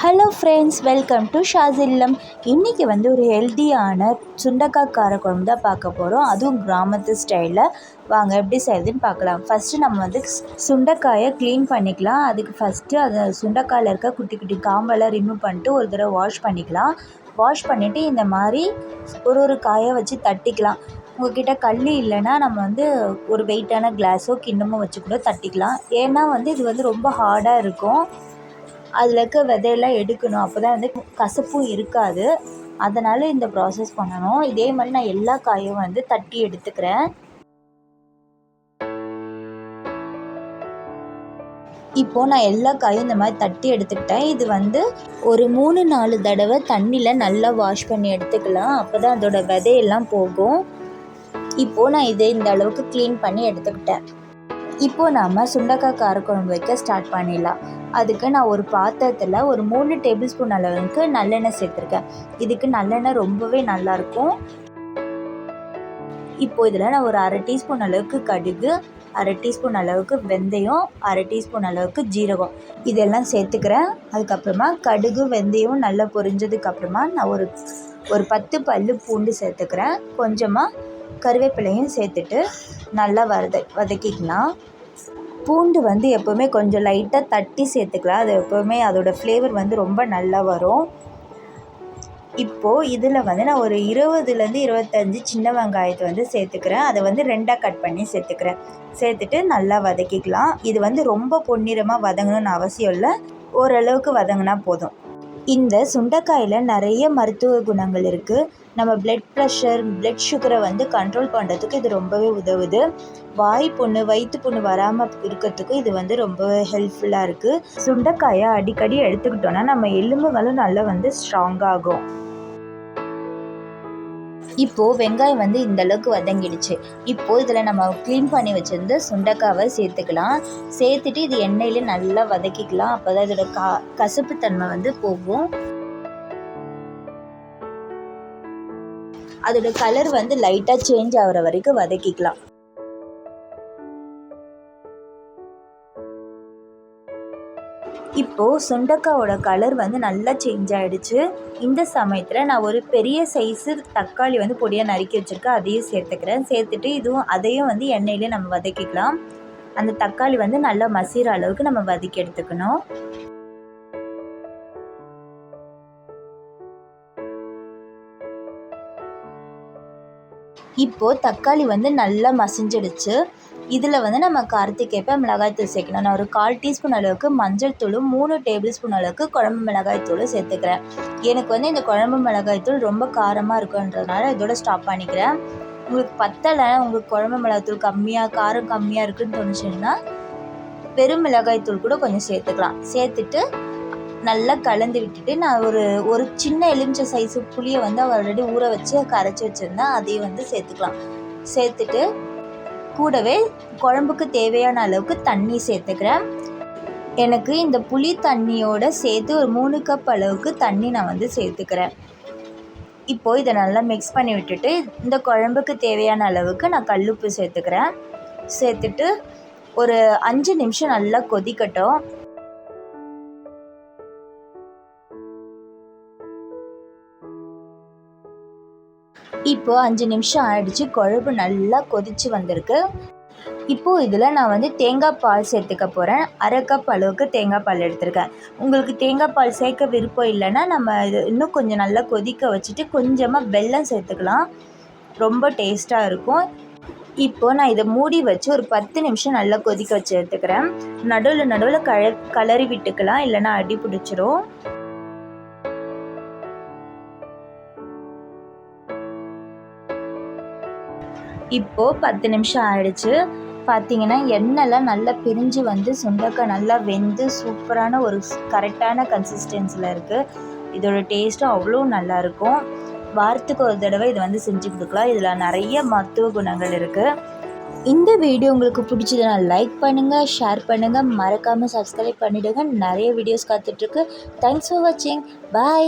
Hello friends, welcome to ஷாஸ் இல்லம். இன்றைக்கி ஒரு ஹெல்த்தியான சுண்டக்காய் காரக்குழம்பு தான் பார்க்க போகிறோம். அதுவும் கிராமத்து ஸ்டைலில். வாங்க எப்படி செய்யுதுன்னு பார்க்கலாம். ஃபஸ்ட்டு நம்ம சுண்டைக்காயை க்ளீன் பண்ணிக்கலாம். அதுக்கு ஃபஸ்ட்டு அந்த சுண்டைக்காயில் இருக்க குட்டி குட்டி காம்பெல்லாம் ரிமூவ் பண்ணிட்டு ஒரு தடவை வாஷ் பண்ணிக்கலாம். வாஷ் பண்ணிவிட்டு இந்த மாதிரி ஒரு காயை வச்சு தட்டிக்கலாம். உங்கள்கிட்ட கல் இல்லைன்னா நம்ம ஒரு வெயிட்டான கிளாஸோ கிண்ணமோ வச்சு கூட தட்டிக்கலாம். ஏன்னா இது ரொம்ப ஹார்டாக இருக்கும். அதில் இருக்க விதையெல்லாம் எடுக்கணும். அப்போ தான் கசப்பும் இருக்காது. அதனால் இந்த ப்ராசஸ் பண்ணணும். இதே மாதிரி நான் எல்லா காயும் தட்டி எடுத்துக்கிறேன். இப்போது நான் எல்லா காயும் இந்த மாதிரி தட்டி எடுத்துக்கிட்டேன். இது ஒரு 3-4 தடவை தண்ணியில் நல்லா வாஷ் பண்ணி எடுத்துக்கலாம். அப்போ தான் அதோட விதையெல்லாம் போகும். இப்போது நான் இந்த அளவுக்கு க்ளீன் பண்ணி எடுத்துக்கிட்டேன். இப்போது நாம் சுண்டைக்காய் காரக்குழம்பு வைக்க ஸ்டார்ட் பண்ணிடலாம். அதுக்கு நான் ஒரு பாத்திரத்தில் ஒரு 3 டேபிள் ஸ்பூன் அளவுக்கு நல்லெண்ணெய் சேர்த்துருக்கேன். இதுக்கு நல்லெண்ணெய் ரொம்பவே நல்லாயிருக்கும். இப்போது இதில் நான் ஒரு 1/2 டீஸ்பூன் அளவுக்கு கடுகு, 1/2 டீஸ்பூன் அளவுக்கு வெந்தயம், 1/2 டீஸ்பூன் அளவுக்கு ஜீரகம் இதெல்லாம் சேர்த்துக்கிறேன். அதுக்கப்புறமா கடுகு வெந்தயம் நல்லா பொரிஞ்சதுக்கப்புறமா நான் ஒரு 10 பல் பூண்டு சேர்த்துக்கிறேன். கொஞ்சமாக கருவேப்பிலையும் சேர்த்துட்டு நல்லா வதக்கிக்கலாம். பூண்டு எப்போவுமே கொஞ்சம் லைட்டாக தட்டி சேர்த்துக்கலாம். அது எப்போவுமே அதோடய ஃப்ளேவர் ரொம்ப நல்லா வரும். இப்போது இதில் நான் ஒரு 20லேருந்து 25 சின்ன வெங்காயத்தை சேர்த்துக்கிறேன். அதை 2ஆக கட் பண்ணி சேர்த்துக்கிறேன். சேர்த்துட்டு நல்லா வதக்கிக்கலாம். இது ரொம்ப பொன்னிறமாக வதங்கணும்னு அவசியம் இல்லை. ஓரளவுக்கு வதங்கினா போதும். இந்த சுண்டைக்காயில் நிறைய மருத்துவ குணங்கள் இருக்குது. நம்ம பிளட் ப்ரெஷர், பிளட் சுகரை கண்ட்ரோல் பண்ணுறதுக்கு இது ரொம்பவே உதவுது. வாய் புண்ணு, வயிற்று புண்ணு வராமல் இருக்கிறதுக்கும் இது ரொம்பவே ஹெல்ப்ஃபுல்லாக இருக்குது. சுண்டைக்காயை அடிக்கடி எடுத்துக்கிட்டோன்னா நம்ம எலும்புகளும் நல்லா ஸ்ட்ராங்காகும். இப்போது வெங்காயம் இந்த அளவுக்கு வதங்கிடுச்சு. இப்போது இதில் நம்ம க்ளீன் பண்ணி வச்சுருந்து சுண்டைக்காவை சேர்த்துக்கலாம். சேர்த்துட்டு இது எண்ணெயிலே நல்லா வதக்கிக்கலாம். அப்போ தான் இதோட கசப்புத்தன்மை போகும். அதோட கலர் லைட்டாக சேஞ்ச் ஆகிற வரைக்கும் வதக்கிக்கலாம். இப்போது சுண்டைக்காயோட கலர் நல்லா சேஞ்ச் ஆகிடுச்சு. இந்த சமயத்தில் நான் ஒரு பெரிய சைஸு தக்காளி பொடியாக நறுக்கி வச்சுருக்கேன். அதையும் சேர்த்துக்கிறேன். சேர்த்துட்டு அதையும் எண்ணெயிலே நம்ம வதக்கிக்கலாம். அந்த தக்காளி நல்லா மசிகிற அளவுக்கு நம்ம வதக்கி எடுத்துக்கணும். இப்போது தக்காளி நல்லா மசிஞ்சிடுச்சு. இதில் நம்ம காரத்துக்கு ஏற்ப மிளகாய்த்தூள் சேர்க்கணும். நான் ஒரு 1/4 டீஸ்பூன் அளவுக்கு மஞ்சள் தூளும் 3 டேபிள் ஸ்பூன் அளவுக்கு குழம்பு மிளகாய்த்தூளும் சேர்த்துக்கிறேன். எனக்கு இந்த குழம்பு மிளகாய்த்தூள் ரொம்ப காரமாக இருக்குன்றதுனால இதோட ஸ்டாப் பண்ணிக்கிறேன். உங்களுக்கு பத்தலை, உங்களுக்கு குழம்பு மிளகாய்த்தூள் காரம் கம்மியாக இருக்குதுன்னு தோணுச்சுன்னா வெறும் மிளகாய்த்தூள் கூட கொஞ்சம் சேர்த்துக்கலாம். சேர்த்துட்டு நல்லா கலந்து விட்டுட்டு நான் ஒரு சின்ன எலுமிச்சை சைஸு புளியை ஆல்ரெடி ஊற வச்சு கரைச்சி வச்சுருந்தேன். அதையும் சேர்த்துக்கலாம். சேர்த்துட்டு கூடவே குழம்புக்கு தேவையான அளவுக்கு தண்ணி சேர்த்துக்கிறேன். எனக்கு இந்த புளி தண்ணியோடு சேர்த்து ஒரு 3 கப் அளவுக்கு தண்ணி நான் சேர்த்துக்கிறேன். இப்போது இதை நல்லா மிக்ஸ் பண்ணி விட்டுட்டு இந்த குழம்புக்கு தேவையான அளவுக்கு நான் கல்லுப்பு சேர்த்துக்கிறேன். சேர்த்துட்டு ஒரு 5 நிமிஷம் நல்லா கொதிக்கட்டும். இப்போது 5 நிமிஷம் ஆயிடுச்சு. குழம்பு நல்லா கொதித்து வந்திருக்கு. இப்போது இதில் நான் தேங்காய் பால் சேர்த்துக்க போகிறேன். 1/2 கப் அளவுக்கு தேங்காய் பால் எடுத்திருக்கேன். உங்களுக்கு தேங்காய் பால் சேர்க்க விருப்பம் இல்லைன்னா நம்ம இது இன்னும் கொஞ்சம் நல்லா கொதிக்க வச்சுட்டு கொஞ்சமாக வெல்லம் சேர்த்துக்கலாம். ரொம்ப டேஸ்ட்டாக இருக்கும். இப்போது நான் இதை மூடி வச்சு ஒரு 10 நிமிஷம் நல்லா கொதிக்க வச்சு எடுத்துக்கிறேன். நடுவில் கலரி விட்டுக்கலாம், இல்லைன்னா அடி பிடிச்சிரும். இப்போது 10 நிமிஷம் ஆயிடுச்சு. பார்த்திங்கன்னா எண்ணெய்லாம் நல்லா பிரிஞ்சு சுண்டைக்காய் நல்லா வெந்து சூப்பரான ஒரு கரெக்டான கன்சிஸ்டன்சியில் இருக்குது. இதோட டேஸ்ட்டும் அவ்வளோ நல்லாயிருக்கும். வாரத்துக்கு ஒரு தடவை இது செஞ்சு கொடுக்கலாம். இதில் நிறைய மருத்துவ குணங்கள் இருக்குது. இந்த வீடியோ உங்களுக்கு பிடிச்சதுன்னா லைக் பண்ணுங்கள், ஷேர் பண்ணுங்கள், மறக்காமல் சப்ஸ்கிரைப் பண்ணிவிடுங்க. நிறைய வீடியோஸ் காத்துட்ருக்கு. தேங்க்ஸ் ஃபார் வாட்சிங். பாய்.